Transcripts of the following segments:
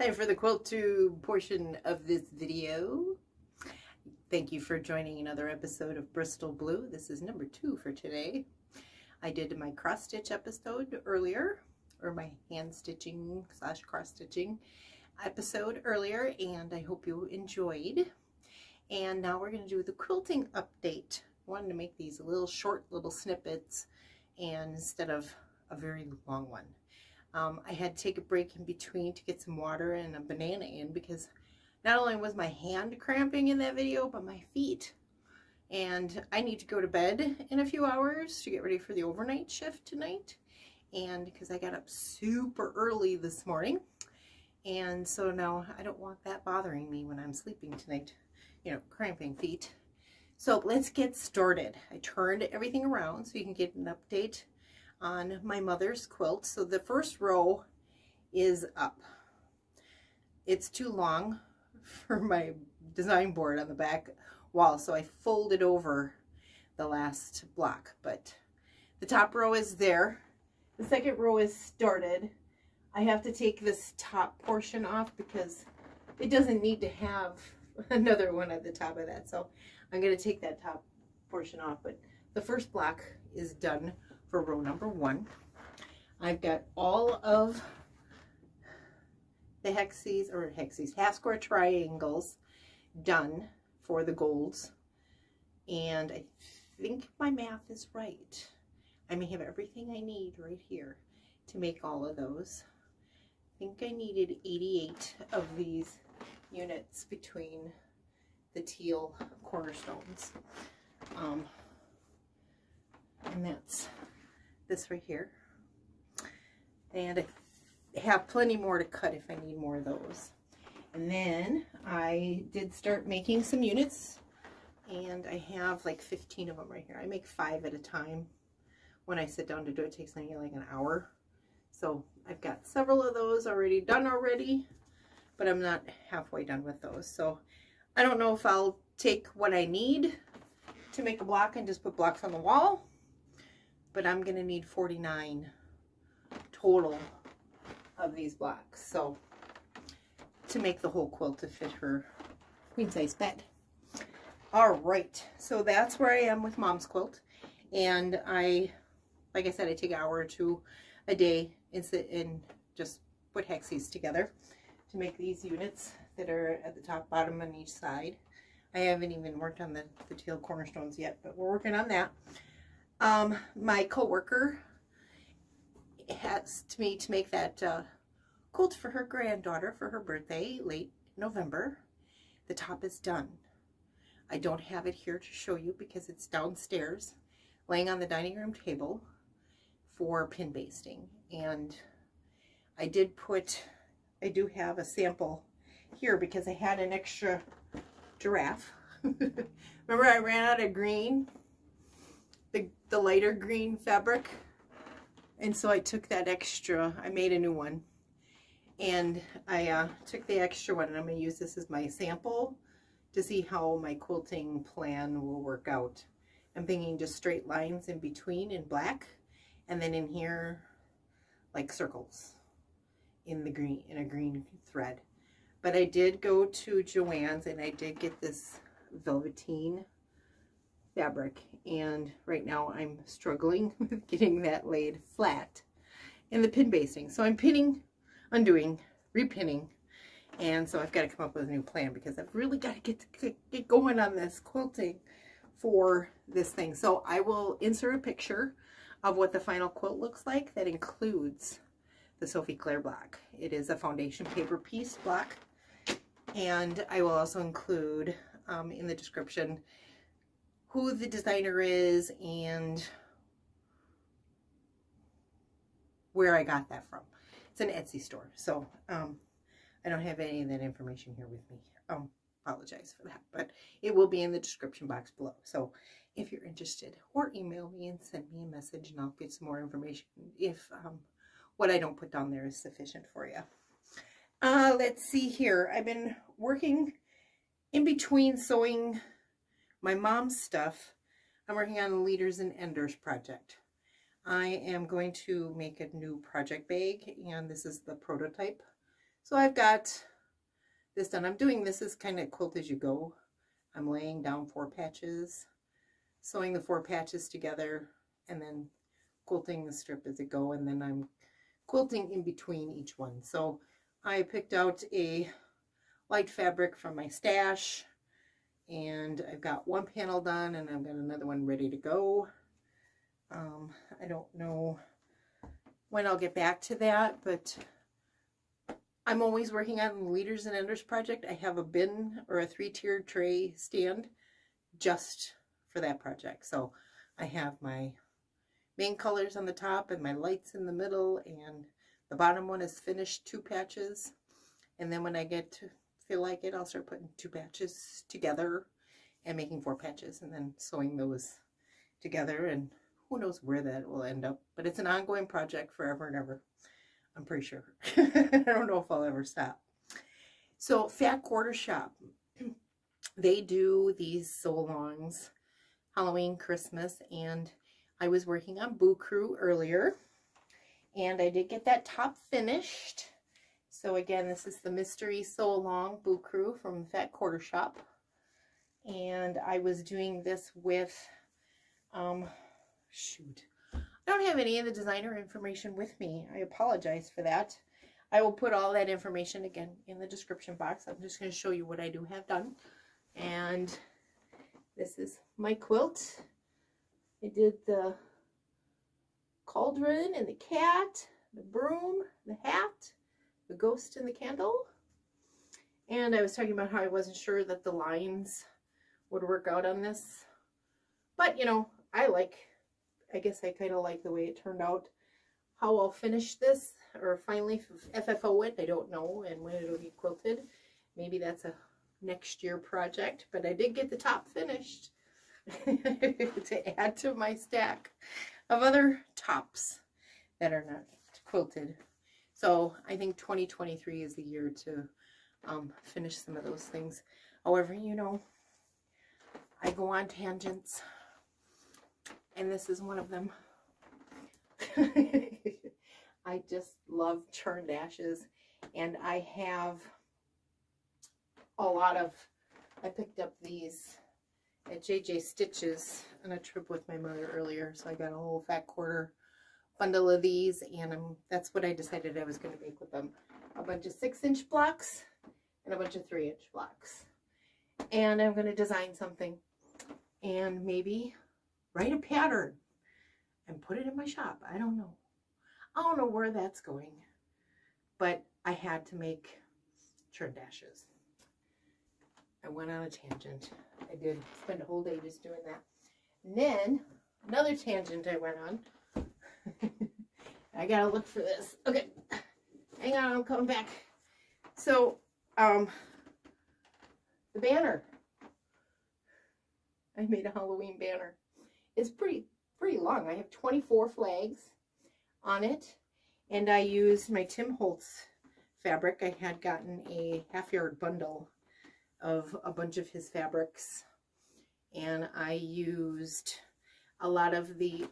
time for the quilt tube portion of this video. Thank you for joining another episode of Bristol Blue. This is number 2 for today. I did my cross stitch episode earlier, or my hand stitching / cross stitching episode earlier, and I hope you enjoyed. And now we're going to do the quilting update. I wanted to make these short little snippets and instead of a very long one. I had to take a break in between to get some water and a banana in because not only was my hand cramping in that video, but my feet. And I need to go to bed in a few hours to get ready for the overnight shift tonight. And because I got up super early this morning. And so now I don't want that bothering me when I'm sleeping tonight, you know, cramping feet. So let's get started. I turned everything around so you can get an update on my mother's quilt. So the first row is up. It's too long for my design board on the back wall, so I folded over the last block, but the top row is there. The second row is started. I have to take this top portion off because it doesn't need to have another one at the top of that, so I'm going to take that top portion off. But the first block is done for row number 1. I've got all of the half square triangles done for the golds, and I think my math is right. I may have everything I need right here to make all of those. I think I needed 88 of these units between the teal cornerstones, and that's this right here, and I have plenty more to cut if I need more of those. And then I did start making some units, and I have like 15 of them right here. I make 5 at a time. When I sit down to do it, it takes me like an hour. So I've got several of those already done already, but I'm not halfway done with those. So I don't know if I'll take what I need to make a block and just put blocks on the wall, but I'm gonna need 49 total of these blocks, so to make the whole quilt to fit her queen size bed. All right, so that's where I am with Mom's quilt, and like I said, I take an hour or 2 a day and sit and just put hexes together to make these units that are at the top, bottom, on each side. I haven't even worked on the teal cornerstones yet, but we're working on that. My co-worker asked me to make that quilt for her granddaughter for her birthday, late November. The top is done. I don't have it here to show you because it's downstairs, laying on the dining room table for pin basting. And I do have a sample here because I had an extra giraffe. Remember I ran out of green, the lighter green fabric, and so I took that extra, I made a new one, and I took the extra one, and I'm going to use this as my sample to see how my quilting plan will work out. I'm thinking just straight lines in between in black, and then in here like circles in the green, in a green thread. But I did go to Joann's and I did get this velveteen fabric, and right now I'm struggling with getting that laid flat in the pin basting. So I'm pinning, undoing, repinning, and so I've got to come up with a new plan because I've really got to get going on this quilting for this thing. So I will insert a picture of what the final quilt looks like that includes the Sofie Claire block. It is a foundation paper piece block, and I will also include in the description who the designer is and where I got that from. It's an Etsy store, so I don't have any of that information here with me. Apologize for that, but it will be in the description box below. So if you're interested, or email me and send me a message and I'll get some more information if what I don't put down there is sufficient for you. Let's see here. I've been working in between sewing my mom's stuff. I'm working on the Leaders and Enders project. I am going to make a new project bag, and this is the prototype. So I've got this done. I'm doing this as kind of quilt as you go. I'm laying down 4 patches, sewing the 4 patches together, and then quilting the strip as I go, and then I'm quilting in between each one. So I picked out a light fabric from my stash, and I've got 1 panel done, and I've got another one ready to go. I don't know when I'll get back to that, but I'm always working on the Leaders and Enders project. I have a bin or a 3-tiered tray stand just for that project. So I have my main colors on the top and my lights in the middle, and the bottom one is finished 2 patches. And then when I get to feel like it, I'll start putting 2 patches together and making 4 patches and then sewing those together, and who knows where that will end up. But it's an ongoing project forever and ever. I'm pretty sure. I don't know if I'll ever stop. So Fat Quarter Shop, they do these sew-alongs, Halloween, Christmas, and I was working on Boo Crew earlier, and I did get that top finished. So again, this is the Mystery Sew-Along Boo Crew from Fat Quarter Shop, and I was doing this with, shoot, I don't have any of the designer information with me. I apologize for that. I will put all that information again in the description box. I'm just going to show you what I do have done. And this is my quilt. I did the cauldron and the cat, the broom, the hat, the ghost and the candle. And I was talking about how I wasn't sure that the lines would work out on this. But, you know, I guess I kind of like the way it turned out. How I'll finish this, or finally FFO it, I don't know, and when it'll be quilted. Maybe that's a next year project, but I did get the top finished to add to my stack of other tops that are not quilted. So I think 2023 is the year to finish some of those things. However, you know, I go on tangents, and this is one of them. I just love churn dashes, and I have a lot of, I picked up these at JJ Stitches on a trip with my mother earlier, so I got a whole Fat Quarter bundle of these, and that's what I decided I was going to make with them. A bunch of 6-inch blocks and a bunch of 3-inch blocks. And I'm going to design something and maybe write a pattern and put it in my shop. I don't know. I don't know where that's going, but I had to make churn dashes. I went on a tangent. I did spend a whole day just doing that. And then another tangent I went on. I gotta look for this. Okay, hang on, I'm coming back. So, the banner. I made a Halloween banner. It's pretty long. I have 24 flags on it, and I used my Tim Holtz fabric. I had gotten a half-yard bundle of a bunch of his fabrics, and I used a lot of the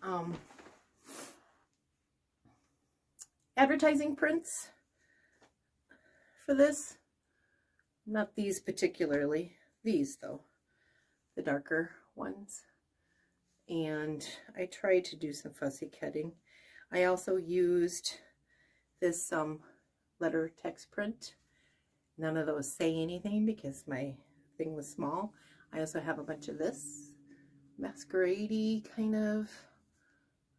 advertising prints for this. Not these particularly, these though, the darker ones. And I tried to do some fussy cutting. I also used this letter text print. None of those say anything because my thing was small. I also have a bunch of this masquerade-y kind of,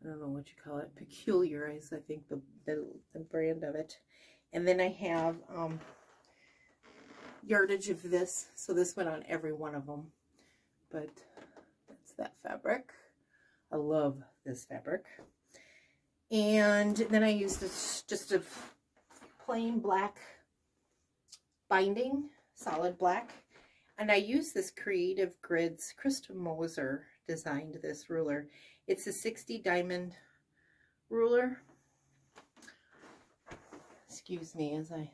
I don't know what you call it, peculiar is I think the brand of it. And then I have yardage of this, so this went on every one of them. But that's that fabric. I love this fabric. And then I used just a plain black binding, solid black, and I used this Creative Grids. Krista Moser designed this ruler. It's a 60 diamond ruler. Excuse me as I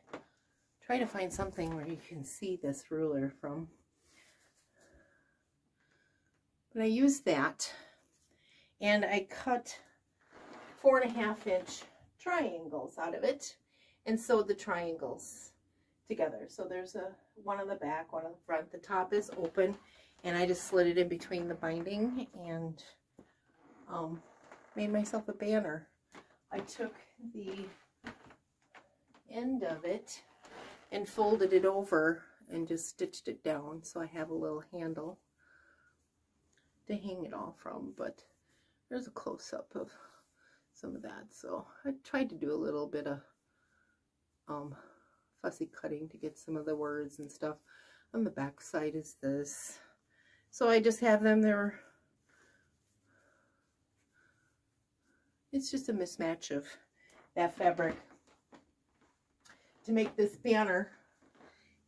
try to find something where you can see this ruler from. But I used that, and I cut 4.5-inch triangles out of it and sewed the triangles together. So there's one on the back, one on the front. The top is open, and I just slid it in between the binding and made myself a banner. I took the end of it and folded it over and just stitched it down, so I have a little handle to hang it all from. But there's a close-up of some of that. So I tried to do a little bit of fussy cutting to get some of the words and stuff. On the back side is this. So I just have them there. It's just a mismatch of that fabric to make this banner.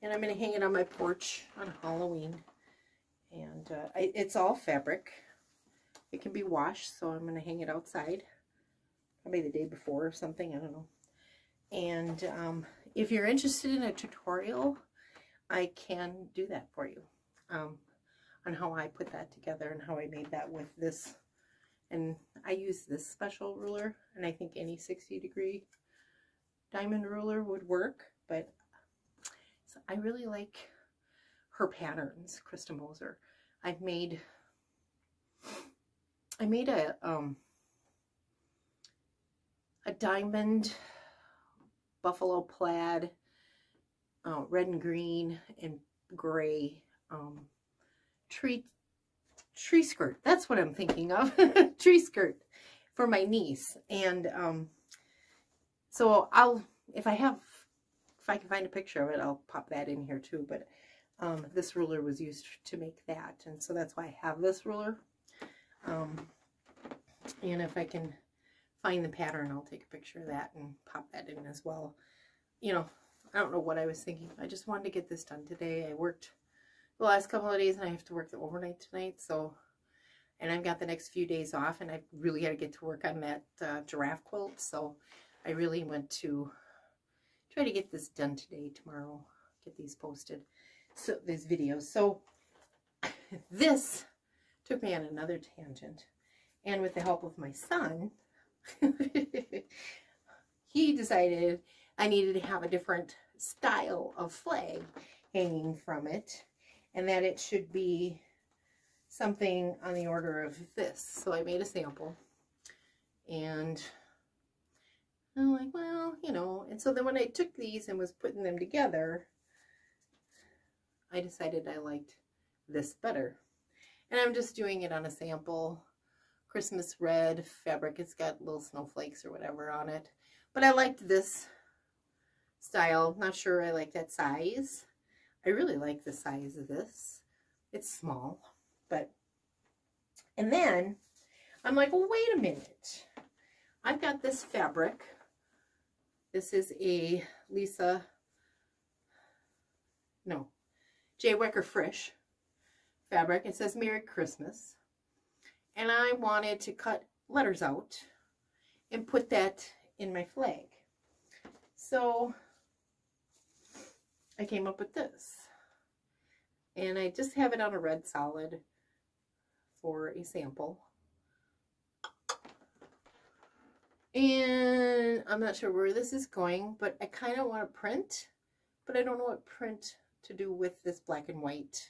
And I'm going to hang it on my porch on Halloween. And it's all fabric. It can be washed, so I'm going to hang it outside. Probably the day before or something, I don't know. And if you're interested in a tutorial, I can do that for you. On how I put that together and how I made that with this. And I use this special ruler, and I think any 60-degree diamond ruler would work. But so I really like her patterns, Krista Moser. I made a diamond buffalo plaid, red and green and gray tree skirt. That's what I'm thinking of. Tree skirt for my niece. And so if I can find a picture of it, I'll pop that in here too. But this ruler was used to make that, and so that's why I have this ruler. And if I can find the pattern, I'll take a picture of that and pop that in as well. You know, I don't know what I was thinking. I just wanted to get this done today. I worked the last couple of days, and I have to work the overnight tonight. So, and I've got the next few days off, and I really got to get to work on that giraffe quilt. So I really want to try to get this done today, tomorrow, get these posted. So these videos. So this took me on another tangent, and with the help of my son, he decided I needed to have a different style of flag hanging from it, and that it should be something on the order of this. So I made a sample, and I'm like, well, you know. And so then when I took these and was putting them together, I decided I liked this better. And I'm just doing it on a sample Christmas red fabric. It's got little snowflakes or whatever on it. But I liked this style. Not sure I like that size. I really like the size of this. It's small, but, and then I'm like, well, wait a minute. I've got this fabric. This is a J. Wecker Frisch fabric. It says Merry Christmas. And I wanted to cut letters out and put that in my flag. So I came up with this. And I just have it on a red solid for a sample. And I'm not sure where this is going, but I kind of want to print, but I don't know what print to do with this black and white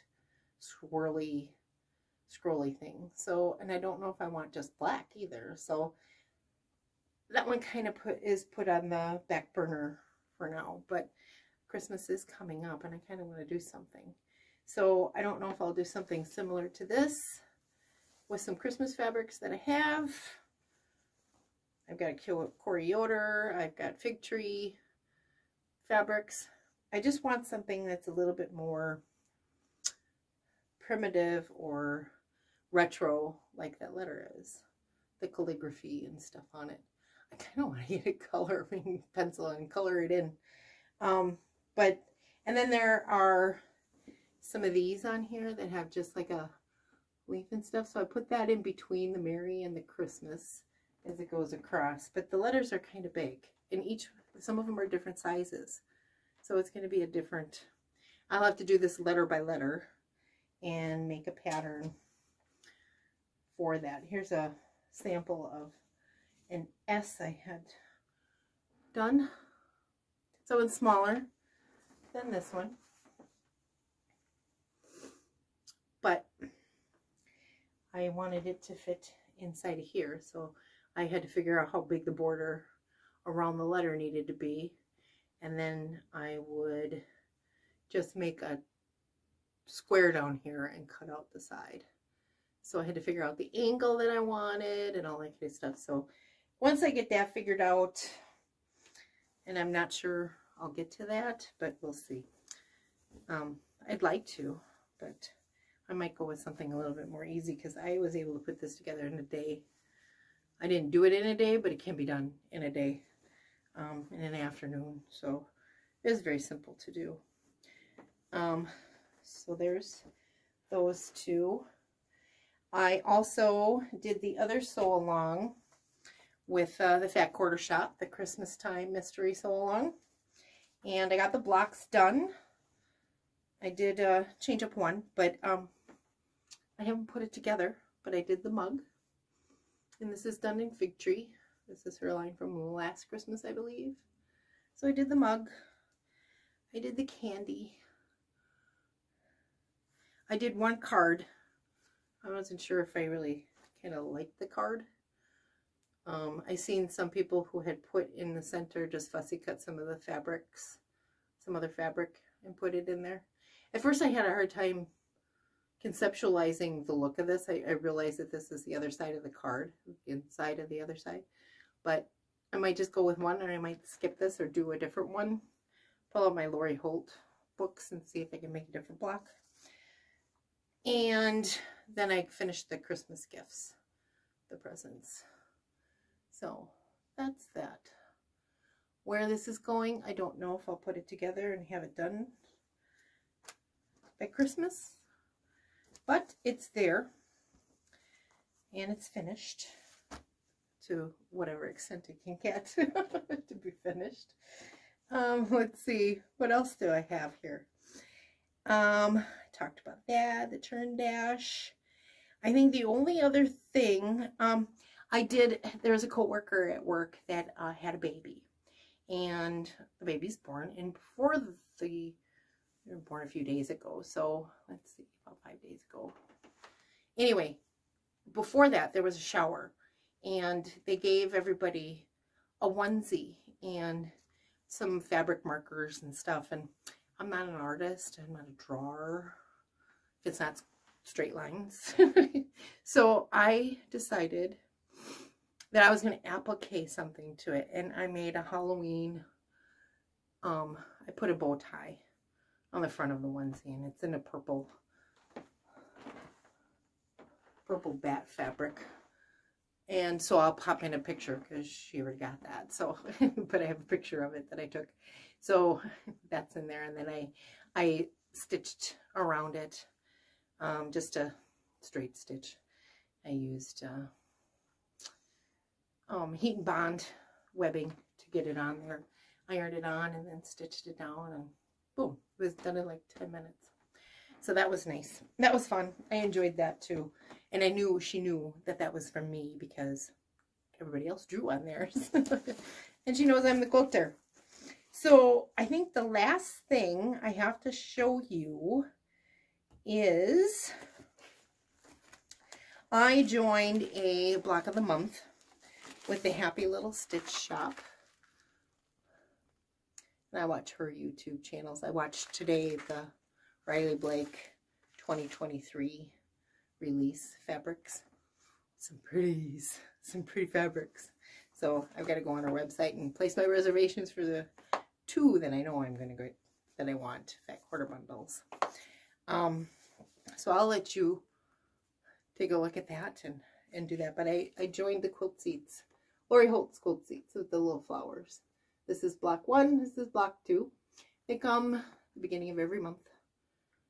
swirly, scrolly thing. So, and I don't know if I want just black either. So that one kind of is put on the back burner for now, but Christmas is coming up and I kind of want to do something. So I don't know if I'll do something similar to this with some Christmas fabrics that I have. I've got a Corey Yoder, I've got fig tree fabrics. I just want something that's a little bit more primitive or retro, like that letter is. The calligraphy and stuff on it. I kind of want to get a coloring pencil and color it in. And then there are some of these on here that have just like a leaf and stuff. So I put that in between the Merry and the Christmas as it goes across. But the letters are kind of big. And some of them are different sizes. So it's going to be a different, I'll have to do this letter by letter and make a pattern for that. Here's a sample of an S I had done. So it's smaller than this one. But I wanted it to fit inside of here, so I had to figure out how big the border around the letter needed to be, and then I would just make a square down here and cut out the side. So I had to figure out the angle that I wanted and all that kind of stuff. So once I get that figured out, and I'm not sure I'll get to that, but we'll see. I'd like to, but I might go with something a little bit more easy because I was able to put this together in a day. I didn't do it in a day, but it can be done in a day, in an afternoon. So it was very simple to do. So there's those two. I also did the other sew along with the Fat Quarter Shop, the Christmas time mystery sew along, and I got the blocks done. I did change up one, but I haven't put it together, but I did the mug, and this is done in Fig Tree. This is her line from last Christmas, I believe. So I did the mug, I did the candy, I did one card. I wasn't sure if I really kind of liked the card. I seen some people who had put in the center, just fussy cut some of the fabrics, some other fabric, and put it in there. At first I had a hard time conceptualizing the look of this. I realized that this is the other side of the card, the inside of the other side. But I might just go with one, or I might skip this or do a different one. Pull out my Lori Holt books and see if I can make a different block. And then I finished the Christmas gifts, the presents. So that's that. Where this is going, I don't know if I'll put it together and have it done by Christmas, but it's there and it's finished to whatever extent it can get to be finished. Let's see, what else do I have here? I talked about that, the turn dash. I think the only other thing there's a coworker at work that had a baby, and the baby's born, and before they were born a few days ago, so let's see, about 5 days ago. Anyway, before that there was a shower, and they gave everybody a onesie and some fabric markers and stuff, and I'm not an artist, I'm not a drawer, it's not straight lines. So I decided that I was going to applique something to it, and I made a Halloween, I put a bow tie on the front of the onesie, and it's in a purple bat fabric. And so I'll pop in a picture because she already got that. So, but I have a picture of it that I took. So that's in there. And then I stitched around it, just a straight stitch. I used heat and bond webbing to get it on there. Ironed it on and then stitched it down, and boom, it was done in like 10 minutes. So that was nice. That was fun. I enjoyed that too. And I knew she knew that that was from me because everybody else drew on theirs. And she knows I'm the quilter. So I think the last thing I have to show you is I joined a block of the month with the Happy Little Stitch Shop. And I watch her YouTube channels. I watched today the Riley Blake 2023 release fabrics. Some pretty fabrics. So I've got to go on her website and place my reservations for the 2 that I know I'm going to get, that I want, Fat Quarter bundles. So I'll let you take a look at that and do that. But I joined the quilt seats, Lori Holt's quilt seats with the little flowers. This is block 1, this is block 2. They come at the beginning of every month.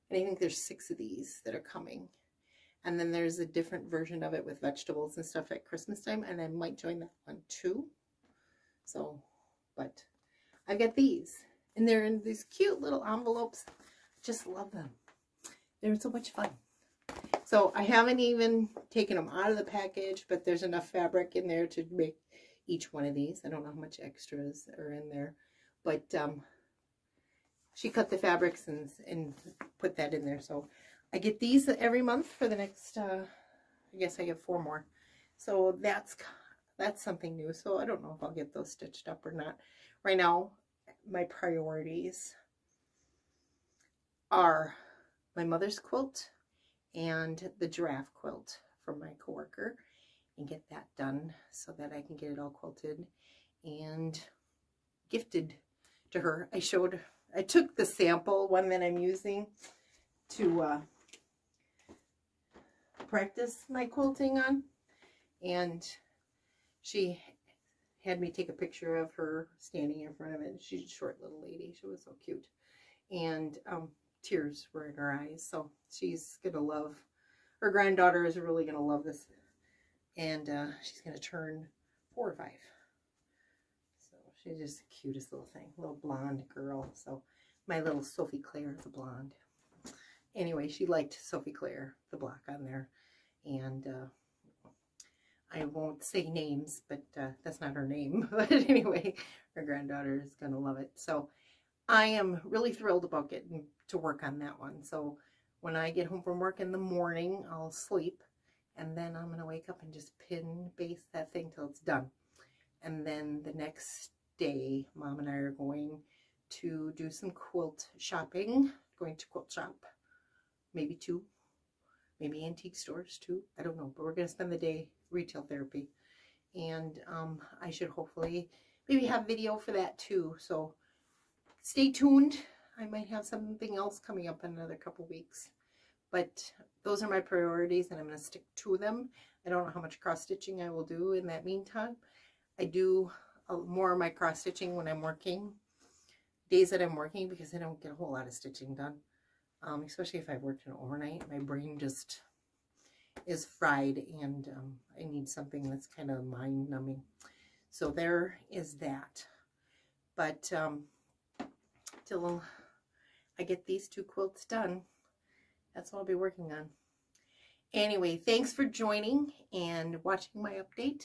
And I think there's 6 of these that are coming. And then there's a different version of it with vegetables and stuff at Christmas time. And I might join that one too. So, but I've got these. And they're in these cute little envelopes. Just love them. They're so much fun. So I haven't even taken them out of the package, but there's enough fabric in there to make each one of these. I don't know how much extras are in there. But she cut the fabrics and put that in there. So I get these every month for the next, I guess I get 4 more. So that's something new. So I don't know if I'll get those stitched up or not. Right now, my priorities are my mother's quilt and the giraffe quilt from my coworker, and get that done so that I can get it all quilted and gifted to her. I took the sample one that I'm using to practice my quilting on, and she had me take a picture of her standing in front of it. She's a short little lady. She was so cute. And tears were in her eyes. So she's going to love, her granddaughter is really going to love this. And she's going to turn 4 or 5. So she's just the cutest little thing. Little blonde girl. So my little Sophie Claire, the blonde. Anyway, she liked Sophie Claire, the black on there. And I won't say names, but that's not her name. But anyway, her granddaughter is going to love it. So I am really thrilled about getting to work on that one. So when I get home from work in the morning, I'll sleep. And then I'm going to wake up and just pin base that thing till it's done. And then the next day, Mom and I are going to do some quilt shopping. Going to quilt shop. Maybe 2. Maybe antique stores too. I don't know. But we're going to spend the day retail therapy. And I should hopefully maybe have video for that too. So stay tuned. I might have something else coming up in another couple weeks. But those are my priorities, and I'm going to stick to them. I don't know how much cross-stitching I will do in that meantime. I do more of my cross-stitching when I'm working. Days that I'm working, because I don't get a whole lot of stitching done. Especially if I've worked an overnight. My brain just is fried, and I need something that's kind of mind-numbing. So there is that. But till I get these 2 quilts done, that's what I'll be working on. Anyway, thanks for joining and watching my update,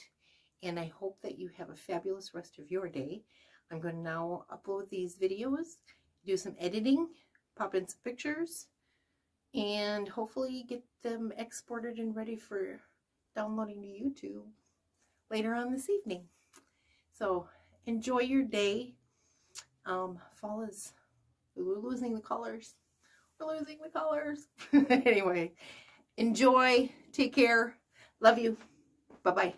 and I hope that you have a fabulous rest of your day. I'm going to now upload these videos, do some editing, pop in some pictures, and hopefully get them exported and ready for downloading to YouTube later on this evening. So enjoy your day. Fall is, we're losing the colors. We're losing the colors. Anyway, enjoy. Take care. Love you. Bye-bye.